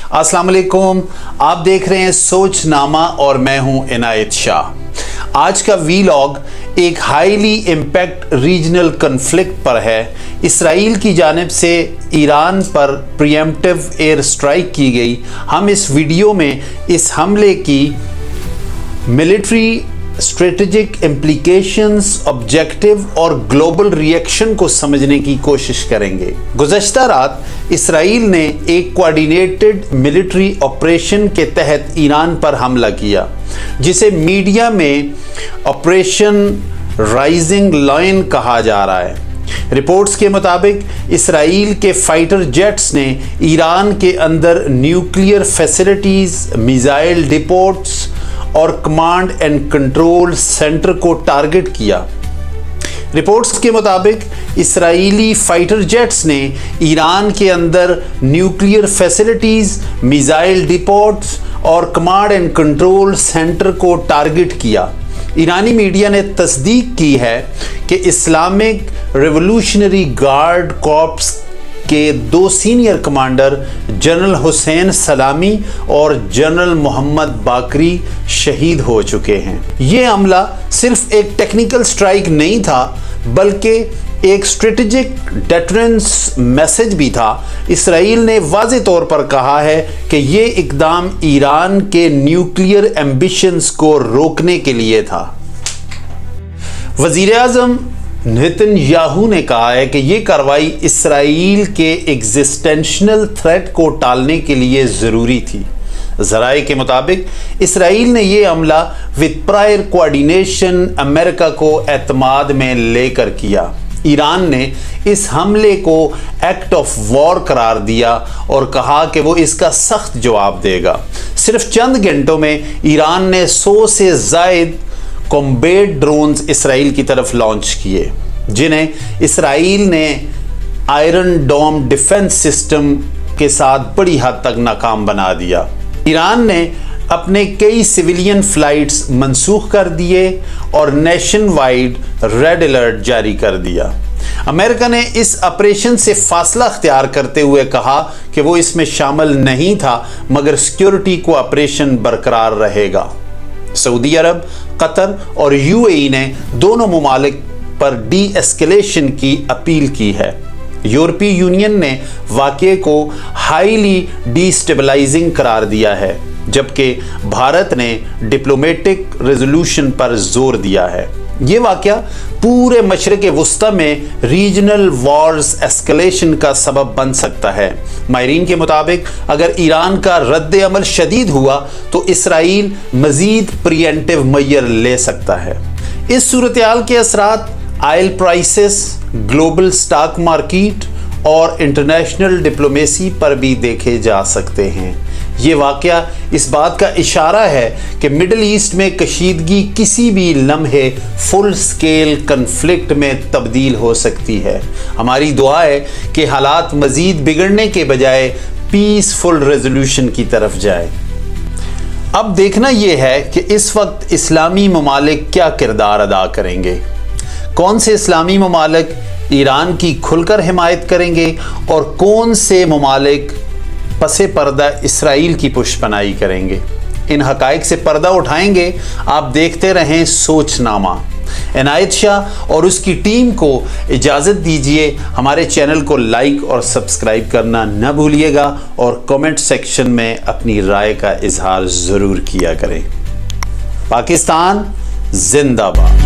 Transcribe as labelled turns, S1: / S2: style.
S1: अस्सलाम वालेकुम, आप देख रहे हैं सोचनामा और मैं हूं इनायत शाह। आज का वीलॉग एक हाईली इम्पैक्ट रीजनल कन्फ्लिक्ट पर है। इसराइल की जानिब से ईरान पर प्रीएम्प्टिव एयर स्ट्राइक की गई। हम इस वीडियो में इस हमले की मिलिट्री स्ट्रेटेजिक इम्प्लीकेशंस, ऑब्जेक्टिव और ग्लोबल रिएक्शन को समझने की कोशिश करेंगे। गुज़श्ता रात इसराइल ने एक कोऑर्डिनेटेड मिलिट्री ऑपरेशन के तहत ईरान पर हमला किया, जिसे मीडिया में ऑपरेशन राइजिंग लायन कहा जा रहा है। रिपोर्ट्स के मुताबिक इसराइल के फाइटर जेट्स ने ईरान के अंदर न्यूक्लियर फैसिलिटीज़, मिसाइल डिपोट्स और कमांड एंड कंट्रोल सेंटर को टारगेट किया। रिपोर्ट्स के मुताबिक इसराइली फाइटर जेट्स ने ईरान के अंदर न्यूक्लियर फैसिलिटीज़, मिसाइल डिपोट्स और कमांड एंड कंट्रोल सेंटर को टारगेट किया। ईरानी मीडिया ने तस्दीक की है कि इस्लामिक रिवोल्यूशनरी गार्ड कॉर्प्स के दो सीनियर कमांडर जनरल हुसैन सलामी और जनरल मोहम्मद बाकरी शहीद हो चुके हैं। ये हमला सिर्फ एक टेक्निकल स्ट्राइक नहीं था, बल्कि एक स्ट्रेटेजिक डेटरेंस मैसेज भी था। इसराइल ने वाज़े तौर पर कहा है कि ये इक़दाम ईरान के न्यूक्लियर एम्बिशंस को रोकने के लिए था। वज़ीर आज़म नेतन्याहू ने कहा है कि ये कार्रवाई इसराइल के एग्जिस्टेंशनल थ्रेट को टालने के लिए ज़रूरी थी। ज़राए के मुताबिक इसराइल ने यह हमला विद प्रायर कोऑर्डिनेशन अमेरिका को एतमाद में लेकर किया। ईरान ने इस हमले को एक्ट ऑफ वॉर करार दिया और कहा कि वो इसका सख्त जवाब देगा। सिर्फ चंद घंटों में ईरान ने 100 से ज़ायद कॉम्बैट ड्रोन्स इसराइल की तरफ लॉन्च किए, जिन्हें इसराइल ने आयरन डोम डिफेंस सिस्टम के साथ बड़ी हद तक नाकाम बना दिया। ईरान ने अपने कई सिविलियन फ्लाइट्स मंसूख कर दिए और नेशन वाइड रेड अलर्ट जारी कर दिया। अमेरिका ने इस ऑपरेशन से फासला अख्तियार करते हुए कहा कि वो इसमें शामिल नहीं था, मगर सिक्योरिटी को ऑपरेशन बरकरार रहेगा। सऊदी अरब, कतर और यूएई ने दोनों ममालिक पर डी एस्केलेशन की अपील की है। यूरोपीय यूनियन ने वाक़े को हाईली डिस्टेबलाइजिंग करार दिया है, जबकि भारत ने डिप्लोमेटिक रेजोल्यूशन पर जोर दिया है। ये वाक़या पूरे मशरिक़ वुस्ता में रीजनल वॉर्स एस्केलेशन का सबब बन सकता है। माहिरीन के मुताबिक अगर ईरान का रद्द अमल शदीद हुआ तो इसराइल मज़ीद प्रीएम्प्टिव मैयर ले सकता है। इस सूरत हाल के असरात oil prices, global stock market और इंटरनेशनल डिप्लोमेसी पर भी देखे जा सकते हैं। ये वाक़या इस बात का इशारा है कि मिडल ईस्ट में कशीदगी किसी भी लम्हे फुल स्केल कन्फ्लिक्ट में तब्दील हो सकती है। हमारी दुआ है कि हालात मज़ीद बिगड़ने के बजाय पीसफुल रेजोल्यूशन की तरफ जाए। अब देखना यह है कि इस वक्त इस्लामी ममालिक क्या किरदार अदा करेंगे। कौन से इस्लामी ममालिक ईरान की खुलकर हिमायत करेंगे और कौन से ममालिक पसे पर्दा इसराइल की पुष्पनाई करेंगे। इन हकाइक से पर्दा उठाएंगे। आप देखते रहें सोचनामा। इनायत शाह और उसकी टीम को इजाज़त दीजिए। हमारे चैनल को लाइक और सब्सक्राइब करना न भूलिएगा और कमेंट सेक्शन में अपनी राय का इजहार ज़रूर किया करें। पाकिस्तान जिंदाबाद।